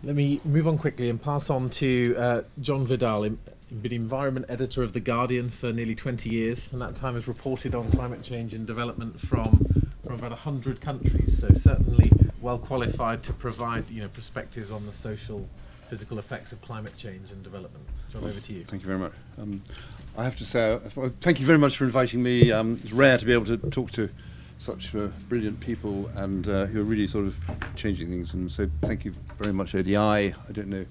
Let me move on quickly and pass on to John Vidal, been environment editor of The Guardian for nearly 20 years, and that time has reported on climate change and development from about 100 countries, so certainly well qualified to provide perspectives on the social, physical effects of climate change and development. John, over to you. Thank you very much. I have to say, thank you very much for inviting me. It's rare to be able to talk to such brilliant people and who are really sort of changing things, and so thank you very much, ODI. I don't know,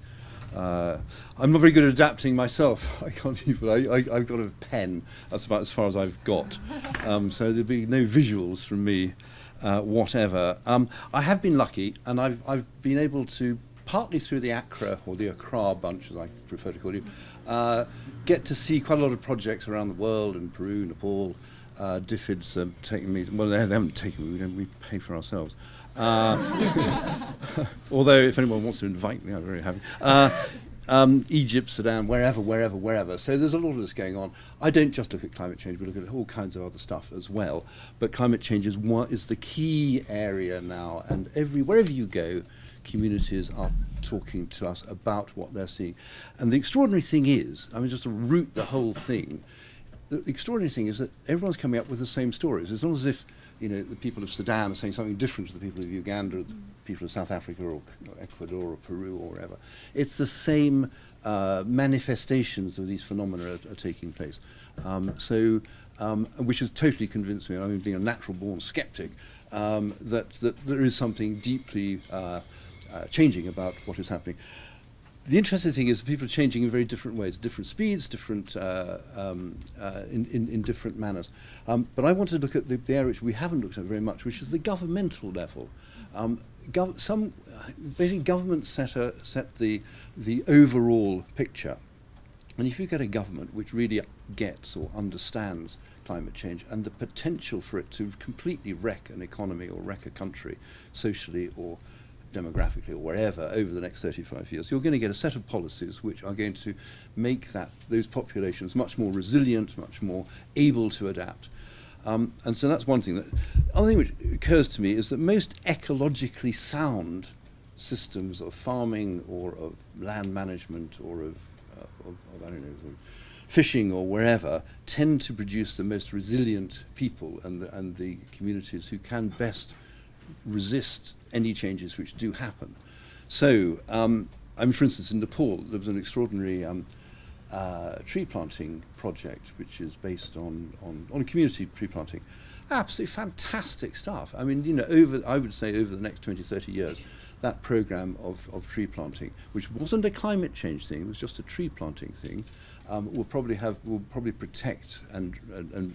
I'm not very good at adapting myself. I can't even, I've got a pen, that's about as far as I've got, so there'll be no visuals from me whatever. I have been lucky, and I've been able to, partly through the ACRA, or the Accra bunch as I prefer to call you, get to see quite a lot of projects around the world, in Peru, Nepal. DFID's taken me, well, they haven't taken me, we pay for ourselves. Although if anyone wants to invite me, I'm very happy. Egypt, Sudan, wherever. So there's a lot of this going on. I don't just look at climate change, we look at all kinds of other stuff as well. But climate change is the key area now, and wherever you go, communities are talking to us about what they're seeing. And the extraordinary thing is, I mean, just to root the whole thing, the extraordinary thing is that everyone's coming up with the same stories. It's not as if, the people of Sudan are saying something different to the people of Uganda, or the people of South Africa, or Ecuador, or Peru, or wherever. It's the same manifestations of these phenomena are taking place. Which has totally convinced me, I mean, being a natural-born skeptic, that there is something deeply changing about what is happening. The interesting thing is that people are changing in very different ways, different speeds, different in different manners. But I want to look at the area which we haven't looked at very much, which is the governmental level. Basically, governments set the overall picture. And if you get a government which really gets or understands climate change and the potential for it to completely wreck an economy or wreck a country, socially or demographically or wherever, over the next 35 years, you're going to get a set of policies which are going to make those populations much more resilient, much more able to adapt. And so that's one thing. The other thing which occurs to me is that most ecologically sound systems of farming or of land management or of I don't know, fishing or wherever tend to produce the most resilient people and the communities who can best resist any changes which do happen. So, for instance, in Nepal, there was an extraordinary tree planting project which is based on community tree planting. Absolutely fantastic stuff. I mean, I would say over the next 20, 30 years, that program of tree planting, which wasn't a climate change thing, it was just a tree planting thing, will probably protect and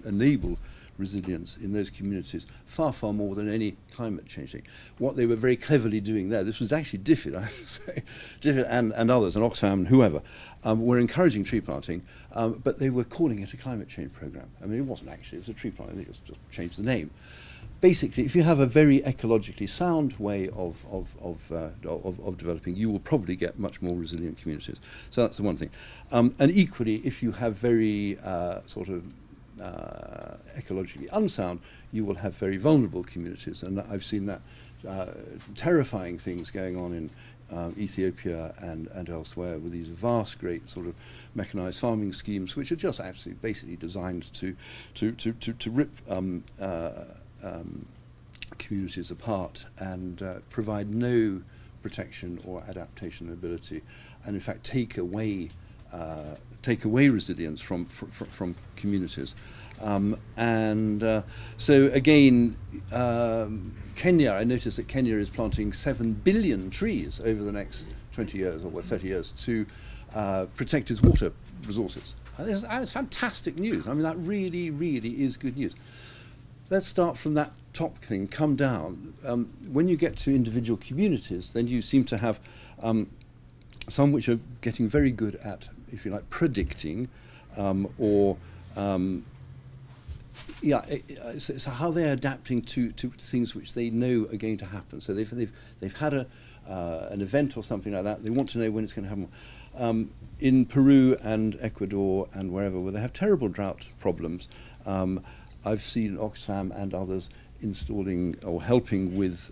enable resilience in those communities far, far more than any climate change thing. What they were very cleverly doing there, this was actually DFID, I have to say, DFID and others, and Oxfam and whoever, were encouraging tree planting, but they were calling it a climate change program. I mean, it wasn't actually, it was a tree planting, they just changed the name. Basically, if you have a very ecologically sound way of developing, you will probably get much more resilient communities. So that's the one thing. And equally, if you have very ecologically unsound, you will have very vulnerable communities, and I've seen that terrifying things going on in Ethiopia and elsewhere with these vast, great sort of mechanized farming schemes, which are just absolutely basically designed to rip communities apart and provide no protection or adaptation ability, and in fact take away resilience from communities. So again, Kenya, I noticed that Kenya is planting 7 billion trees over the next 20 years or 30 years to protect its water resources. It's fantastic news. I mean, that really, really is good news. Let's start from that top thing, come down. When you get to individual communities, then you seem to have some which are getting very good at, if you like, predicting, so how they're adapting to things which they know are going to happen. So they've had an event or something like that. They want to know when it's going to happen. In Peru and Ecuador and wherever, where they have terrible drought problems, I've seen Oxfam and others installing or helping with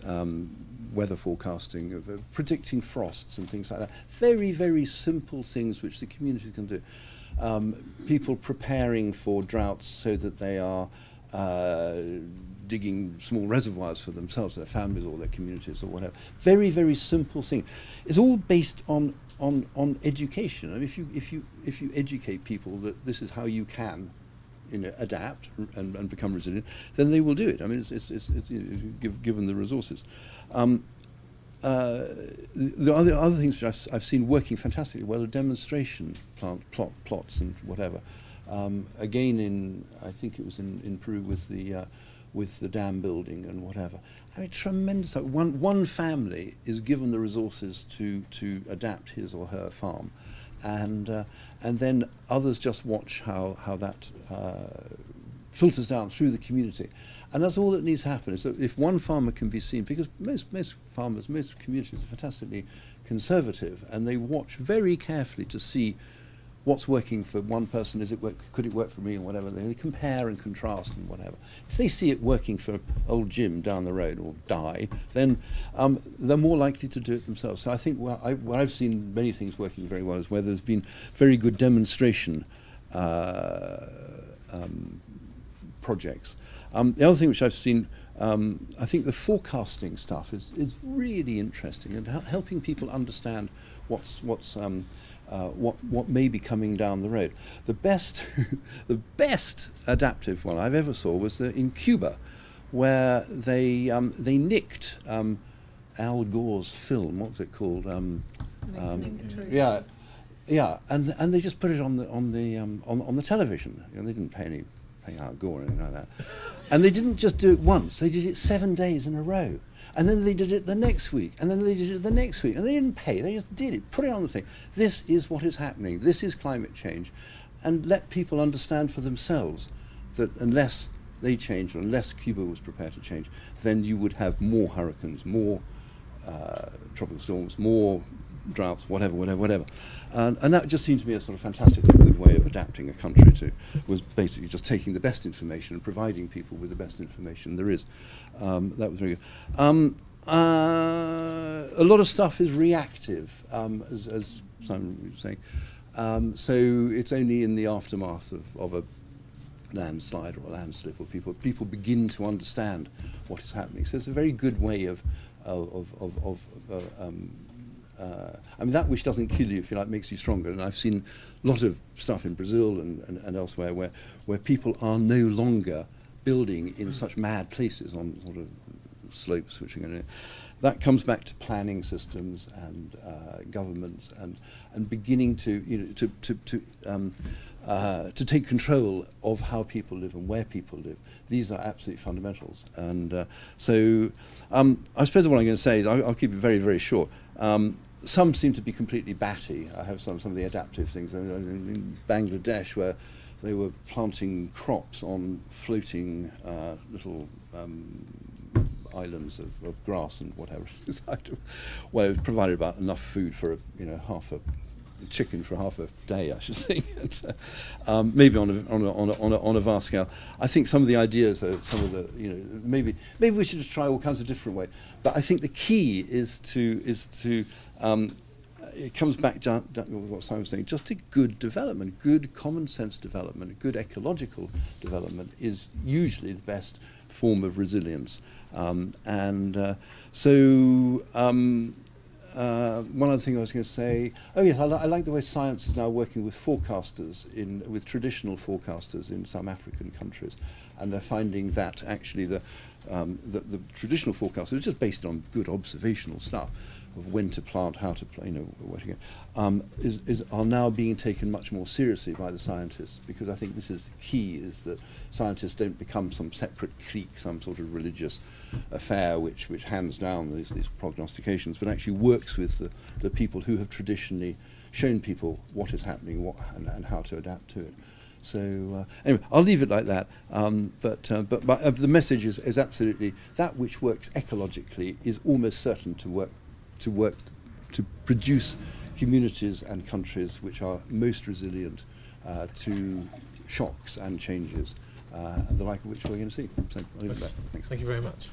weather forecasting, of predicting frosts and things like that. Very, very simple things which the community can do. People preparing for droughts so that they are digging small reservoirs for themselves, their families or their communities or whatever. Very, very simple thing. It's all based on education. I mean, if you educate people that this is how you can, adapt and become resilient, then they will do it. I mean, it's given the resources. The other things which I've seen working fantastically well are demonstration plots and whatever. Again, I think it was in Peru with the dam building and whatever. I mean, tremendous. One family is given the resources to adapt his or her farm, and then others just watch how that filters down through the community. And that's all that needs to happen, is that if one farmer can be seen, because most farmers, most communities are fantastically conservative, and they watch very carefully to see what's working for one person, could it work for me, or whatever. They compare and contrast and whatever. If they see it working for old Jim down the road, or Di, then they're more likely to do it themselves. So I think where I've seen many things working very well is where there's been very good demonstration projects. The other thing which I've seen, I think the forecasting stuff is really interesting, and helping people understand what may be coming down the road. The best the best adaptive one I've ever saw was in Cuba, where they nicked Al Gore's film. What was it called? Yeah, and they just put it on the television. They didn't pay Al Gore or anything like that. And they didn't just do it once, they did it 7 days in a row. And then they did it the next week, and then they did it the next week, and they didn't pay, they just did it, put it on the thing. This is what is happening, this is climate change, and let people understand for themselves that unless they change, or unless Cuba was prepared to change, then you would have more hurricanes, more tropical storms, more droughts, whatever. And that just seemed to me a sort of fantastically good way of adapting a country to, was basically just taking the best information and providing people with the best information there is. That was very good. A lot of stuff is reactive, as Simon was saying. So it's only in the aftermath of a landslide or a landslip, or people begin to understand what is happening. So it's a very good way of I mean, that which doesn't kill you, if you like, makes you stronger. And I've seen a lot of stuff in Brazil and elsewhere where people are no longer building in such mad places on sort of slopes, which are going to. That comes back to planning systems and governments and beginning to to take control of how people live and where people live. These are absolute fundamentals. And so I suppose what I'm going to say is I'll keep it very, very short. Some seem to be completely batty. I have some of the adaptive things in Bangladesh, where they were planting crops on floating little islands of grass and whatever. Well, it was provided about enough food for half a chicken for half a day, I should think. And, maybe on a vast scale. I think some of the ideas are some of the maybe we should just try all kinds of different ways. But I think the key is to it comes back to what Simon was saying. Just a good development, good common sense development, good ecological development is usually the best form of resilience. One other thing I was going to say, I like the way science is now working with forecasters, with traditional forecasters in some African countries, and they're finding that actually the traditional forecasters, which is just based on good observational stuff of when to plant, how to plant, where to go, are now being taken much more seriously by the scientists, because I think this is the key, is that scientists don't become some separate clique, some sort of religious affair which hands down these prognostications, but actually works with the people who have traditionally shown people what is happening, and how to adapt to it. So anyway, I'll leave it like that. But the message is absolutely that which works ecologically is almost certain to produce communities and countries which are most resilient to shocks and changes, the like of which we're going to see. So I'll leave it there. Thanks. Thank you very much.